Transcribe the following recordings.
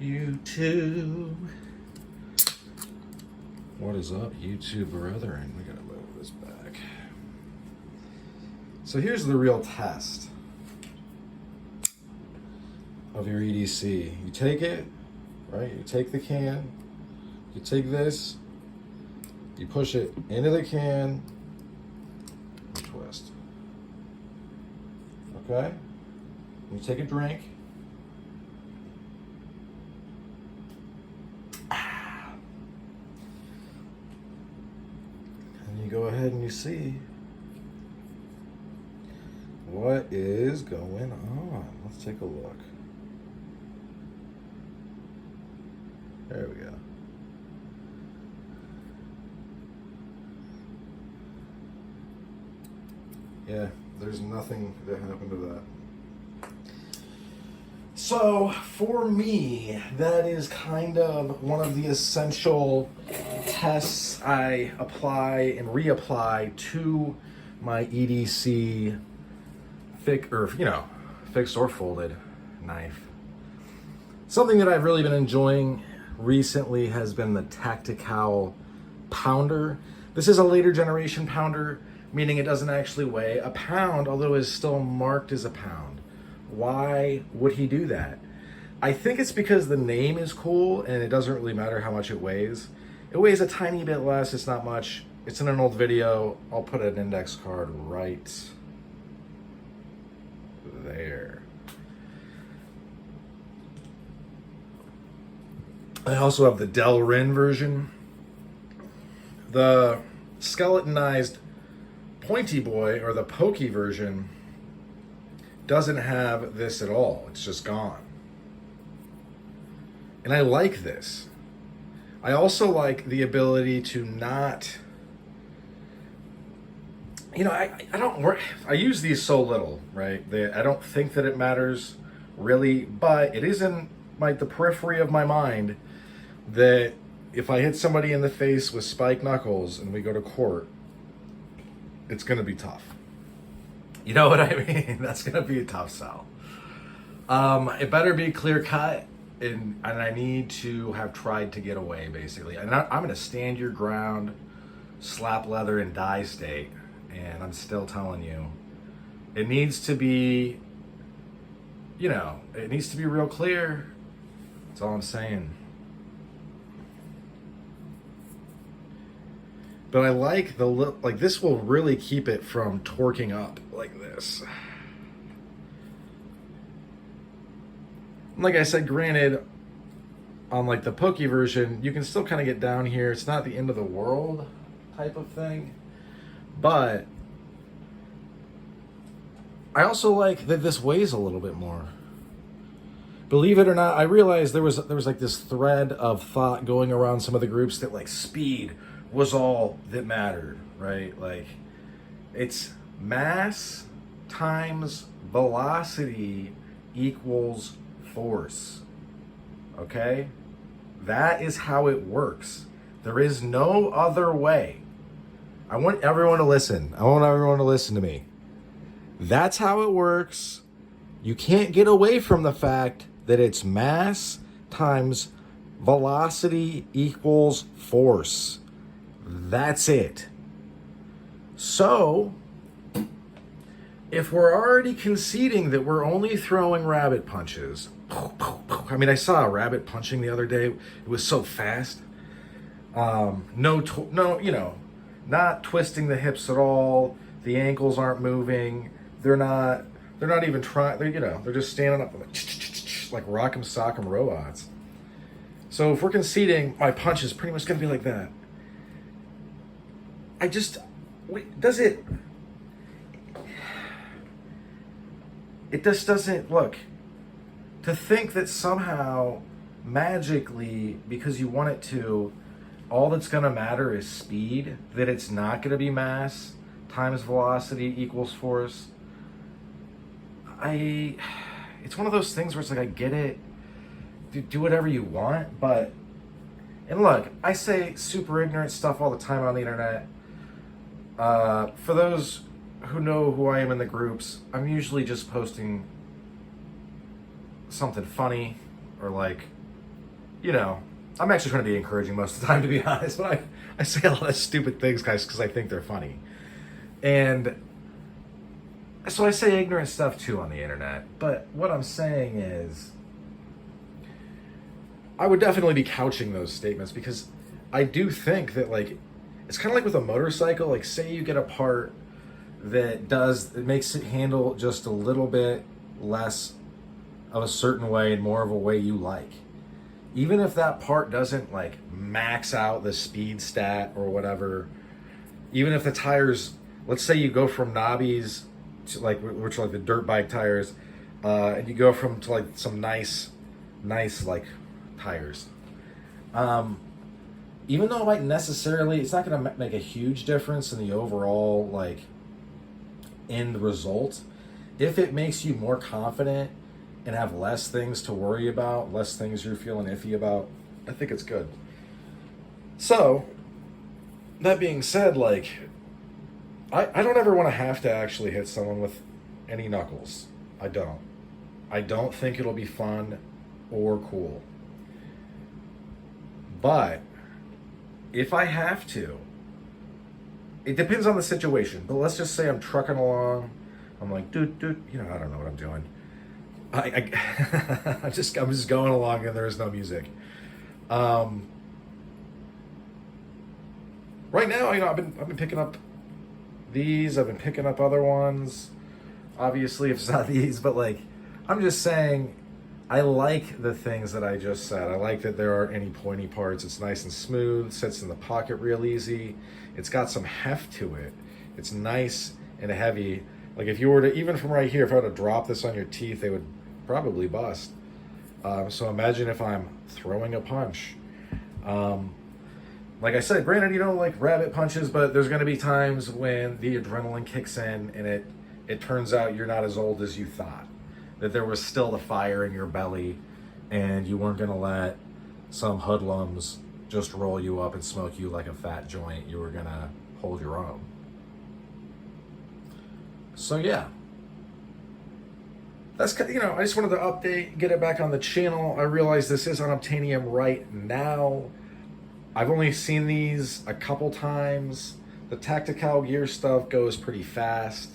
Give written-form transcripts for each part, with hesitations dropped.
YouTube? What is up, YouTube brethren? We gotta move this back. So here's the real test of your EDC. You take it, right? You take the can, you take this, you push it into the can, and twist. Okay? You take a drink. And you go ahead and you see what is going on. Let's take a look. There we go. Yeah, there's nothing that happened to that. So, for me, that is kind of one of the essential tests I apply and reapply to my EDC fixed or folded knife. Something that I've really been enjoying recently has been the Tactikowl pounder. This is a later generation pounder, meaning it doesn't actually weigh a pound, although it is still marked as a pound. Why would he do that? I think it's because the name is cool and it doesn't really matter how much it weighs. It weighs a tiny bit less, it's not much. It's in an old video. I'll put an index card right there. I also have the Delrin version. The skeletonized pointy boy, or the pokey version, doesn't have this at all. It's just gone. And I like this. I also like the ability to not, I use these so little, right? I don't think that it matters really, but it is in the periphery of my mind that if I hit somebody in the face with spiked knuckles and we go to court, it's going to be tough. You know what I mean? That's going to be a tough sell. It better be clear cut, and I need to have tried to get away, basically. And I'm going to stand your ground, slap leather, and die state. And I'm still telling you, it needs to be, it needs to be real clear. That's all I'm saying. But I like the look, this will really keep it from torquing up like this. Like I said, granted, on the pokey version, you can still kind of get down here. It's not the end of the world type of thing. But I also like that this weighs a little bit more. Believe it or not, I realized there was this thread of thought going around some of the groups that speed was all that mattered, right? It's mass times velocity equals force, okay? That is how it works. There is no other way. I want everyone to listen. I want everyone to listen to me. That's how it works. You can't get away from the fact that it's mass times velocity equals force. That's it. So, if we're already conceding that we're only throwing rabbit punches, I saw a rabbit punching the other day. It was so fast. Not twisting the hips at all. The ankles aren't moving. They're not even trying. They're just standing up like rock'em sock'em robots. So if we're conceding, my punch is pretty much going to be like that. It just doesn't look. To think that somehow, magically, because you want it to, all that's going to matter is speed, that it's not going to be mass times velocity equals force. It's one of those things where it's I get it, do whatever you want, but, and look, I say super ignorant stuff all the time on the internet. For those who know who I am in the groups, I'm usually just posting something funny or you know, I'm actually trying to be encouraging most of the time, to be honest, but I say a lot of stupid things, guys, because I think they're funny. And so I say ignorant stuff too on the internet. But what I'm saying is, I would definitely be couching those statements because I do think that, like, it's kind of like with a motorcycle. Like, say you get a part it makes it handle just a little bit less of a certain way and more of a way you like. Even if that part doesn't like max out the speed stat or whatever, even if the tires, let's say you go from knobbies to like, which are like the dirt bike tires, and you go from to like some nice like tires. Even though it might necessarily, it's not going to make a huge difference in the overall like end result. If it makes you more confident and have less things to worry about, less things you're feeling iffy about, I think it's good. So, that being said, like, I don't ever want to have to actually hit someone with any knuckles. I don't. I don't think it'll be fun or cool. But if I have to, it depends on the situation. But let's just say I'm trucking along. I'm like, dude, you know, I don't know what I'm doing. I'm just going along and there is no music. Right now, you know, I've been picking up these. I've been picking up other ones. Obviously, if it's not these, but like, I'm just saying, I like the things that I just said. I like that there aren't any pointy parts. It's nice and smooth, sits in the pocket real easy. It's got some heft to it. It's nice and heavy. Like if you were to, even from right here, if I were to drop this on your teeth, they would probably bust. So imagine if I'm throwing a punch. Like I said, granted, you don't like rabbit punches, but there's going to be times when the adrenaline kicks in and it turns out you're not as old as you thought. That there was still the fire in your belly and you weren't going to let some hoodlums just roll you up and smoke you like a fat joint. You were going to hold your own. So yeah. That's, you know, I just wanted to update, get it back on the channel. I realize this is unobtainium right now. I've only seen these a couple times. The Tactikowl gear stuff goes pretty fast.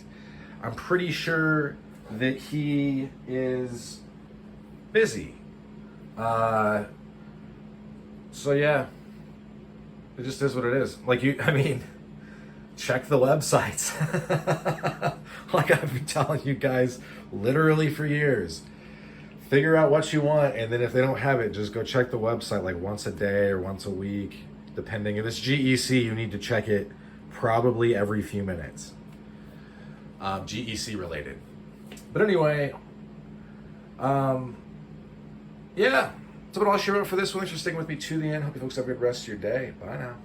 I'm pretty sure that he is busy. So yeah, it just is what it is. Like check the websites. Like I've been telling you guys literally for years. Figure out what you want, and then if they don't have it, just go check the website like once a day or once a week, depending. If it's GEC, you need to check it probably every few minutes. GEC related. But anyway, yeah, that's about all I share out for this one. Thanks for sticking with me to the end. Hope you folks have a good rest of your day. Bye now.